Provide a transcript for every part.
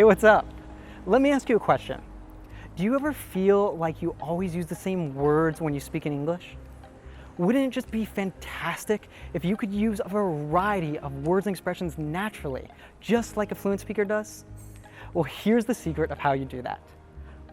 Hey, what's up? Let me ask you a question. Do you ever feel like you always use the same words when you speak in English? Wouldn't it just be fantastic if you could use a variety of words and expressions naturally, just like a fluent speaker does? Well, here's the secret of how you do that.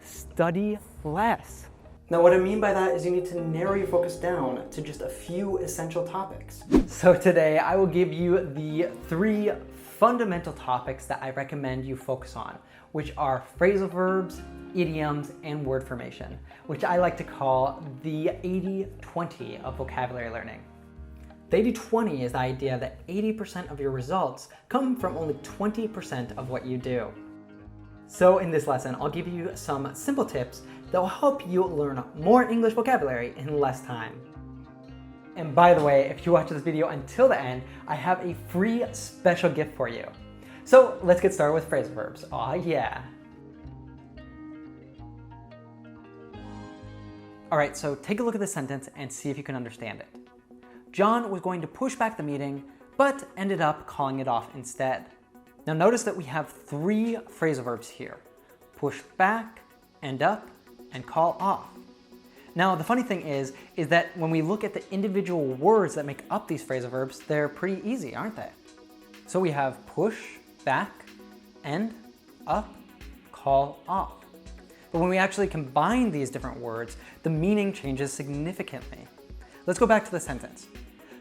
Study less. Now, what I mean by that is you need to narrow your focus down to just a few essential topics. So today I will give you the 3 fundamental topics that I recommend you focus on, which are phrasal verbs, idioms, and word formation, which I like to call the 80-20 of vocabulary learning. The 80-20 is the idea that 80% of your results come from only 20% of what you do. So in this lesson, I'll give you some simple tips that will help you learn more English vocabulary in less time. And by the way, if you watch this video until the end, I have a free special gift for you. So let's get started with phrasal verbs. Aw, yeah. All right, so take a look at this sentence and see if you can understand it. John was going to push back the meeting, but ended up calling it off instead. Now notice that we have 3 phrasal verbs here: push back, end up, and call off. Now the funny thing is that when we look at the individual words that make up these phrasal verbs, they're pretty easy, aren't they? So we have push, back, end, up, call off. But when we actually combine these different words, the meaning changes significantly. Let's go back to the sentence.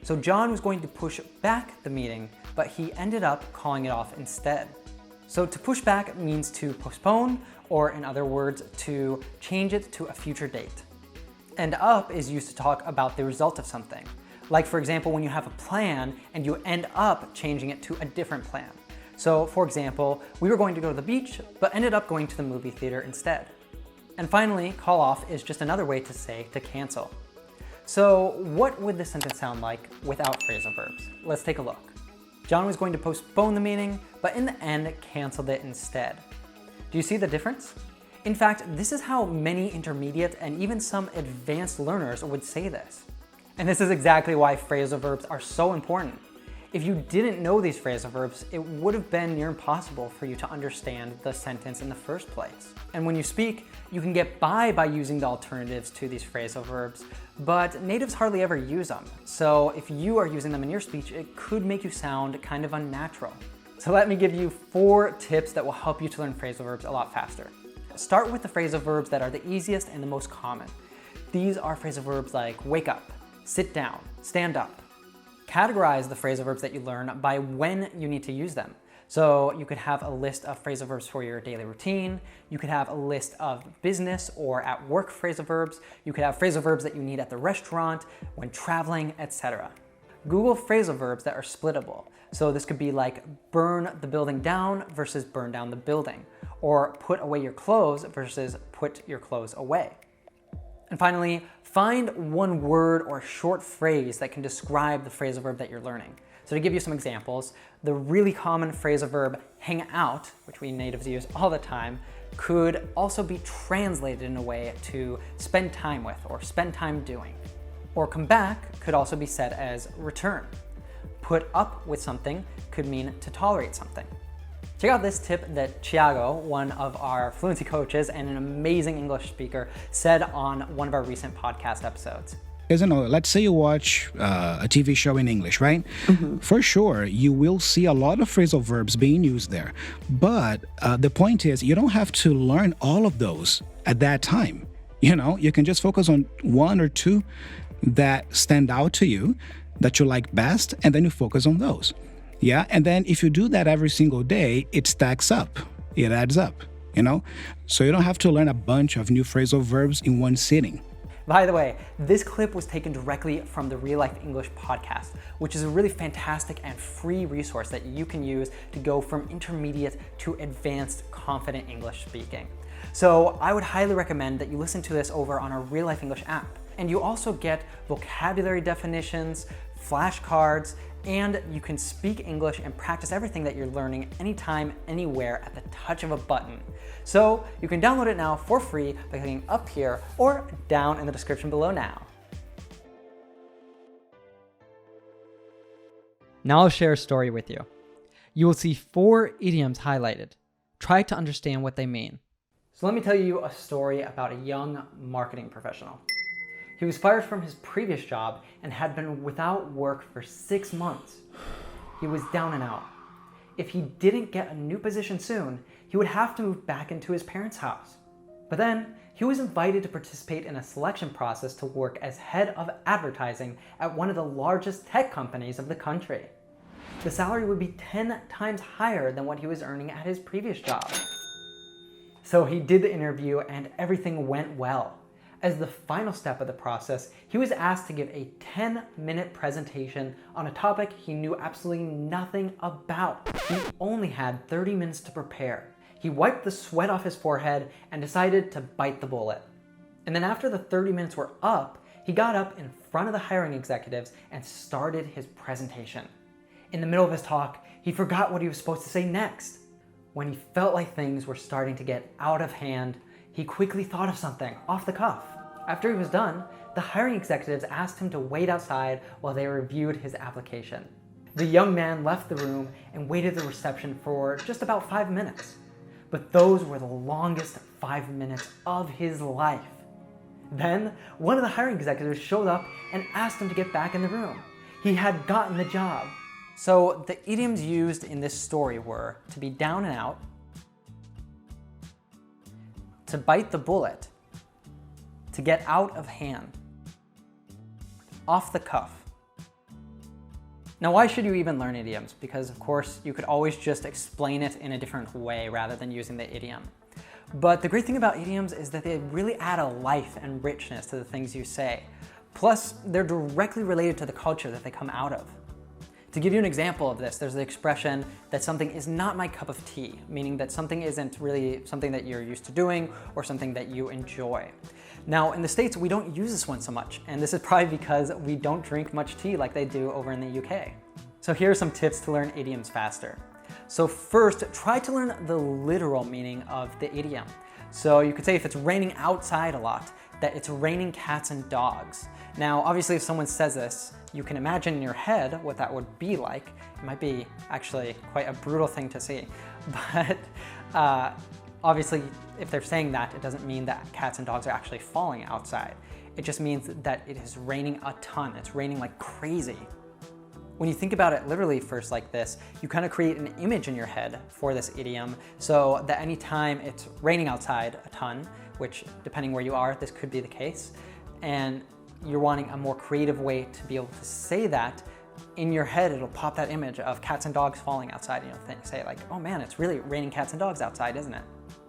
So John was going to push back the meeting, but he ended up calling it off instead. So to push back means to postpone, or in other words, to change it to a future date. End up is used to talk about the result of something. Like for example, when you have a plan and you end up changing it to a different plan. So for example, we were going to go to the beach, but ended up going to the movie theater instead. And finally, call off is just another way to say to cancel. So what would this sentence sound like without phrasal verbs? Let's take a look. John was going to postpone the meeting, but in the end canceled it instead. Do you see the difference? In fact, this is how many intermediate and even some advanced learners would say this. And this is exactly why phrasal verbs are so important. If you didn't know these phrasal verbs, it would have been near impossible for you to understand the sentence in the first place. And when you speak, you can get by using the alternatives to these phrasal verbs, but natives hardly ever use them. So if you are using them in your speech, it could make you sound kind of unnatural. So let me give you 4 tips that will help you to learn phrasal verbs a lot faster. Start with the phrasal verbs that are the easiest and the most common. These are phrasal verbs like wake up, sit down, stand up. Categorize the phrasal verbs that you learn by when you need to use them. So you could have a list of phrasal verbs for your daily routine. You could have a list of business or at work phrasal verbs. You could have phrasal verbs that you need at the restaurant, when traveling, etc. Google phrasal verbs that are splittable. So this could be like burn the building down versus burn down the building, or put away your clothes versus put your clothes away. And finally, find one word or short phrase that can describe the phrasal verb that you're learning. So to give you some examples, the really common phrasal verb hang out, which we natives use all the time, could also be translated in a way to spend time with or spend time doing. Or come back could also be said as return. Put up with something could mean to tolerate something. Check out this tip that Thiago, one of our fluency coaches and an amazing English speaker, said on one of our recent podcast episodes. Let's say you watch a TV show in English, right? Mm-hmm. For sure, you will see a lot of phrasal verbs being used there. But the point is, you don't have to learn all of those at that time. You can just focus on 1 or 2 that stand out to you, that you like best, and then you focus on those. Yeah, and then if you do that every single day, it stacks up. It adds up, So you don't have to learn a bunch of new phrasal verbs in one sitting. By the way, this clip was taken directly from the Real Life English podcast, which is a really fantastic and free resource that you can use to go from intermediate to advanced confident English speaking. So I would highly recommend that you listen to this over on our Real Life English app. And you also get vocabulary definitions, flashcards, and you can speak English and practice everything that you're learning anytime, anywhere at the touch of a button. So you can download it now for free by clicking up here or down in the description below now. Now I'll share a story with you. You will see 4 idioms highlighted. Try to understand what they mean. So let me tell you a story about a young marketing professional. He was fired from his previous job and had been without work for 6 months. He was down and out. If he didn't get a new position soon, he would have to move back into his parents' house. But then, he was invited to participate in a selection process to work as head of advertising at one of the largest tech companies of the country. The salary would be 10 times higher than what he was earning at his previous job. So he did the interview and everything went well. As the final step of the process, he was asked to give a 10-minute presentation on a topic he knew absolutely nothing about. He only had 30 minutes to prepare. He wiped the sweat off his forehead and decided to bite the bullet. And then after the 30 minutes were up, he got up in front of the hiring executives and started his presentation. In the middle of his talk, he forgot what he was supposed to say next. When he felt like things were starting to get out of hand, he quickly thought of something off the cuff. After he was done, the hiring executives asked him to wait outside while they reviewed his application. The young man left the room and waited at the reception for just about 5 minutes. But those were the longest 5 minutes of his life. Then, one of the hiring executives showed up and asked him to get back in the room. He had gotten the job. So the idioms used in this story were to be down and out, to bite the bullet, to get out of hand, off the cuff. Now, why should you even learn idioms? Because of course, you could always just explain it in a different way rather than using the idiom. But the great thing about idioms is that they really add a life and richness to the things you say. Plus, they're directly related to the culture that they come out of. To give you an example of this, there's the expression that something is not my cup of tea, meaning that something isn't really something that you're used to doing or something that you enjoy. Now, in the States, we don't use this one so much, and this is probably because we don't drink much tea like they do over in the UK. So here are some tips to learn idioms faster. So first, try to learn the literal meaning of the idiom. So you could say if it's raining outside a lot, that it's raining cats and dogs. Now, obviously, if someone says this, you can imagine in your head what that would be like. It might be actually quite a brutal thing to see. But obviously, if they're saying that, it doesn't mean that cats and dogs are actually falling outside. It just means that it is raining a ton. It's raining like crazy. When you think about it literally first like this, you kind of create an image in your head for this idiom so that anytime it's raining outside a ton, which depending where you are, this could be the case, and you're wanting a more creative way to be able to say that, in your head it'll pop that image of cats and dogs falling outside, and you'll say like, oh man, it's really raining cats and dogs outside, isn't it?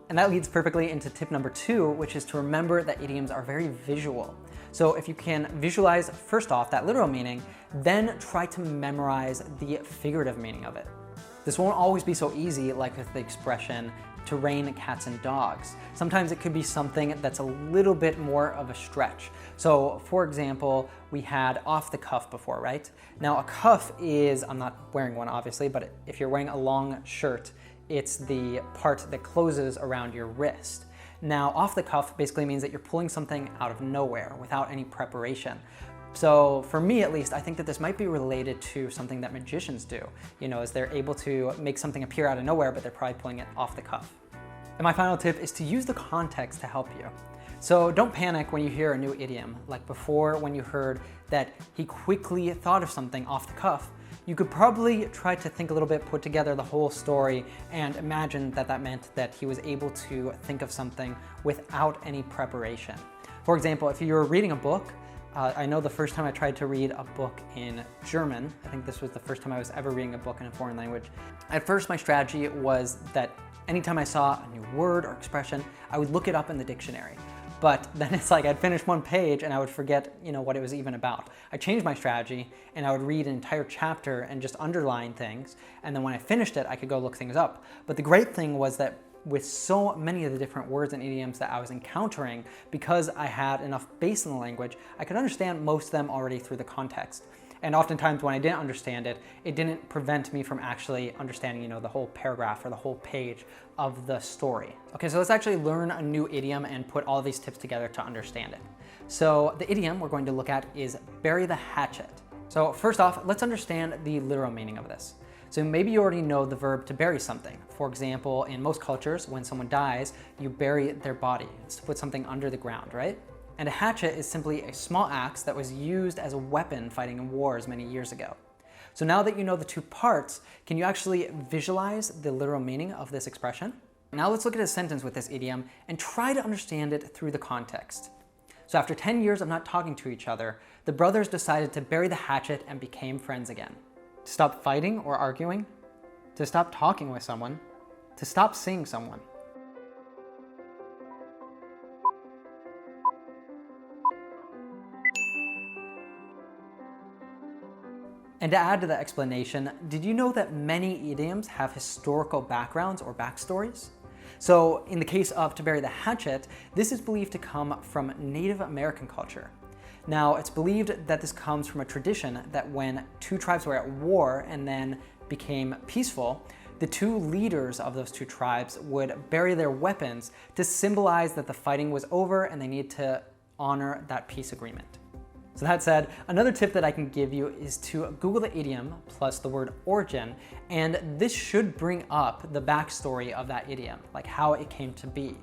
And that leads perfectly into tip number 2, which is to remember that idioms are very visual. So if you can visualize, first off, that literal meaning, then try to memorize the figurative meaning of it. This won't always be so easy like with the expression, to rain cats and dogs. Sometimes it could be something that's a little bit more of a stretch. So for example, we had off the cuff before, right? Now a cuff is, I'm not wearing one obviously, but if you're wearing a long shirt, it's the part that closes around your wrist. Now, off the cuff basically means that you're pulling something out of nowhere without any preparation. So for me at least, I think that this might be related to something that magicians do, as they're able to make something appear out of nowhere, but they're probably pulling it off the cuff. And my final tip is to use the context to help you. So don't panic when you hear a new idiom. Like before, when you heard that he quickly thought of something off the cuff, you could probably try to think a little bit, put together the whole story, and imagine that that meant that he was able to think of something without any preparation. For example, if you were reading a book, I know the first time I tried to read a book in German, I think this was the first time I was ever reading a book in a foreign language. At first, my strategy was that anytime I saw a new word or expression, I would look it up in the dictionary. But then it's like I'd finish one page and I would forget, what it was even about. I changed my strategy and I would read an entire chapter and just underline things. And then when I finished it, I could go look things up. But the great thing was that with so many of the different words and idioms that I was encountering, because I had enough base in the language, I could understand most of them already through the context. And oftentimes when I didn't understand it, it didn't prevent me from actually understanding, the whole paragraph or the whole page of the story. Okay, so let's actually learn a new idiom and put all these tips together to understand it. So the idiom we're going to look at is bury the hatchet. So first off, let's understand the literal meaning of this. So maybe you already know the verb to bury something. For example, in most cultures, when someone dies, you bury their body. It's to put something under the ground, right? And a hatchet is simply a small axe that was used as a weapon fighting in wars many years ago. So now that you know the two parts, can you actually visualize the literal meaning of this expression? Now let's look at a sentence with this idiom and try to understand it through the context. So after 10 years of not talking to each other, the brothers decided to bury the hatchet and became friends again. To stop fighting or arguing, to stop talking with someone, to stop seeing someone. And to add to the explanation, did you know that many idioms have historical backgrounds or backstories? So in the case of to bury the hatchet, this is believed to come from Native American culture. Now, it's believed that this comes from a tradition that when two tribes were at war and then became peaceful, the two leaders of those two tribes would bury their weapons to symbolize that the fighting was over and they need to honor that peace agreement. So that said, another tip that I can give you is to Google the idiom plus the word origin, and this should bring up the backstory of that idiom, like how it came to be.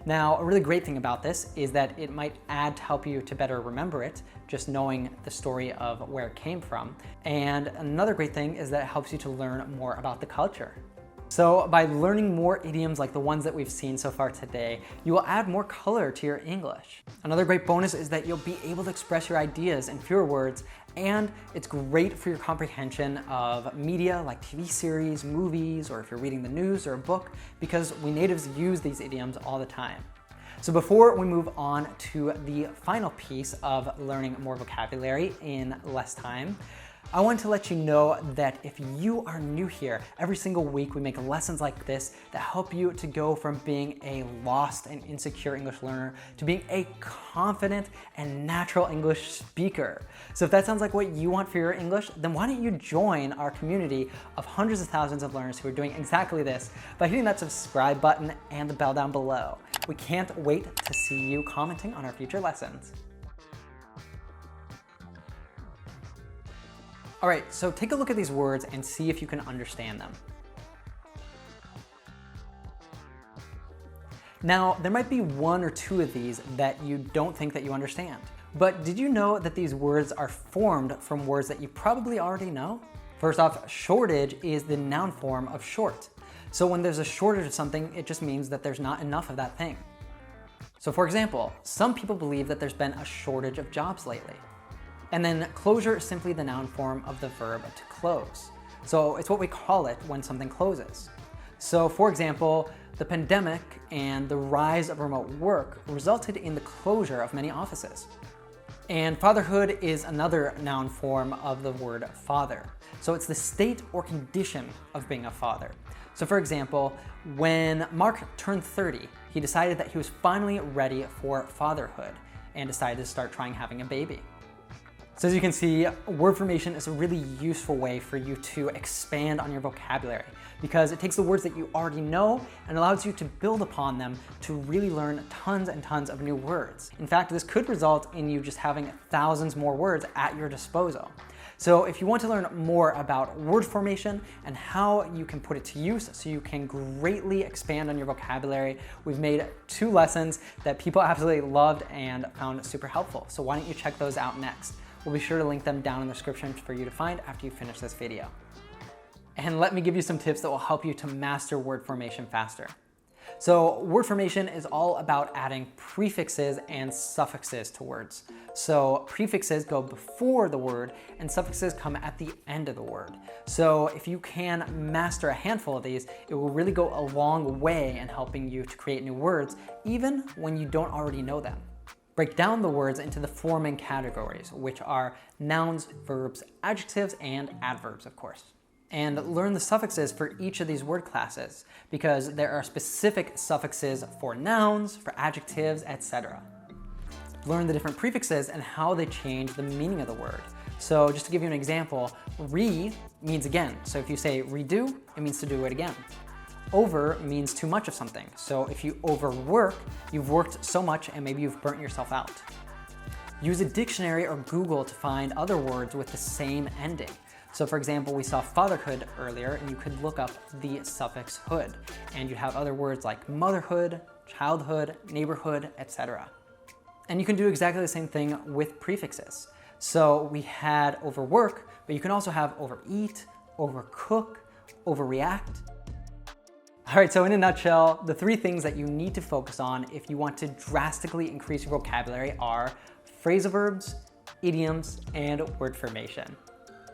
Now, a really great thing about this is that it might add to help you to better remember it, just knowing the story of where it came from. And another great thing is that it helps you to learn more about the culture. So by learning more idioms like the ones that we've seen so far today, you will add more color to your English. Another great bonus is that you'll be able to express your ideas in fewer words, and it's great for your comprehension of media like TV series, movies, or if you're reading the news or a book, because we natives use these idioms all the time. So before we move on to the final piece of learning more vocabulary in less time, I want to let you know that if you are new here, every single week we make lessons like this that help you to go from being a lost and insecure English learner to being a confident and natural English speaker. So if that sounds like what you want for your English, then why don't you join our community of hundreds of thousands of learners who are doing exactly this by hitting that subscribe button and the bell down below. We can't wait to see you commenting on our future lessons. All right, so take a look at these words and see if you can understand them. Now, there might be one or two of these that you don't think that you understand. But did you know that these words are formed from words that you probably already know? First off, shortage is the noun form of short. So when there's a shortage of something, it just means that there's not enough of that thing. So for example, some people believe that there's been a shortage of jobs lately. And then closure is simply the noun form of the verb to close. So it's what we call it when something closes. So for example, the pandemic and the rise of remote work resulted in the closure of many offices. And fatherhood is another noun form of the word father. So it's the state or condition of being a father. So for example, when Mark turned 30, he decided that he was finally ready for fatherhood and decided to start trying having a baby. So as you can see, word formation is a really useful way for you to expand on your vocabulary because it takes the words that you already know and allows you to build upon them to really learn tons and tons of new words. In fact, this could result in you just having thousands more words at your disposal. So if you want to learn more about word formation and how you can put it to use so you can greatly expand on your vocabulary, we've made 2 lessons that people absolutely loved and found super helpful. So why don't you check those out next? We'll be sure to link them down in the description for you to find after you finish this video. And let me give you some tips that will help you to master word formation faster. So word formation is all about adding prefixes and suffixes to words. So prefixes go before the word and suffixes come at the end of the word. So if you can master a handful of these, it will really go a long way in helping you to create new words, even when you don't already know them. Break down the words into the four main categories, which are nouns, verbs, adjectives, and adverbs, of course. And learn the suffixes for each of these word classes, because there are specific suffixes for nouns, for adjectives, etc. Learn the different prefixes and how they change the meaning of the word. So just to give you an example, re means again. So if you say redo, it means to do it again. Over means too much of something. So if you overwork, you've worked so much and maybe you've burnt yourself out. Use a dictionary or Google to find other words with the same ending. So for example, we saw fatherhood earlier, and you could look up the suffix hood, and you have other words like motherhood, childhood, neighborhood, etc. And you can do exactly the same thing with prefixes. So we had overwork, but you can also have overeat, overcook, overreact. All right, so in a nutshell, the 3 things that you need to focus on if you want to drastically increase your vocabulary are phrasal verbs, idioms, and word formation.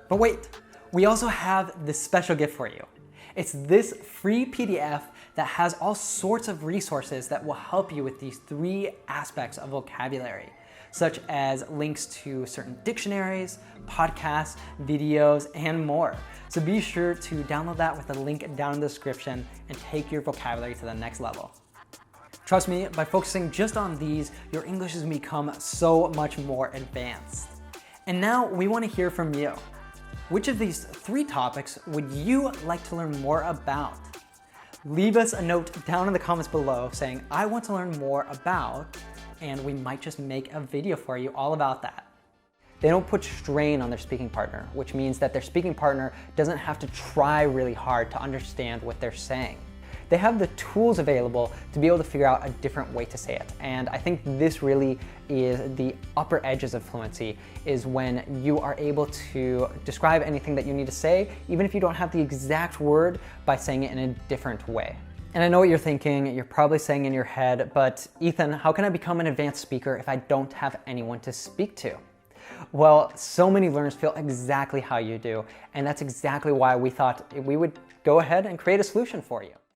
But wait, we also have this special gift for you. It's this free PDF that has all sorts of resources that will help you with these 3 aspects of vocabulary, such as links to certain dictionaries, podcasts, videos, and more. So be sure to download that with the link down in the description and take your vocabulary to the next level. Trust me, by focusing just on these, your English has become so much more advanced. And now we want to hear from you. Which of these 3 topics would you like to learn more about? Leave us a note down in the comments below saying, I want to learn more about, and we might just make a video for you all about that. They don't put strain on their speaking partner, which means that their speaking partner doesn't have to try really hard to understand what they're saying. They have the tools available to be able to figure out a different way to say it. And I think this really is the upper edges of fluency, is when you are able to describe anything that you need to say, even if you don't have the exact word, by saying it in a different way. And I know what you're thinking, you're probably saying in your head, but Ethan, how can I become an advanced speaker if I don't have anyone to speak to? Well, so many learners feel exactly how you do, and that's exactly why we thought we would go ahead and create a solution for you.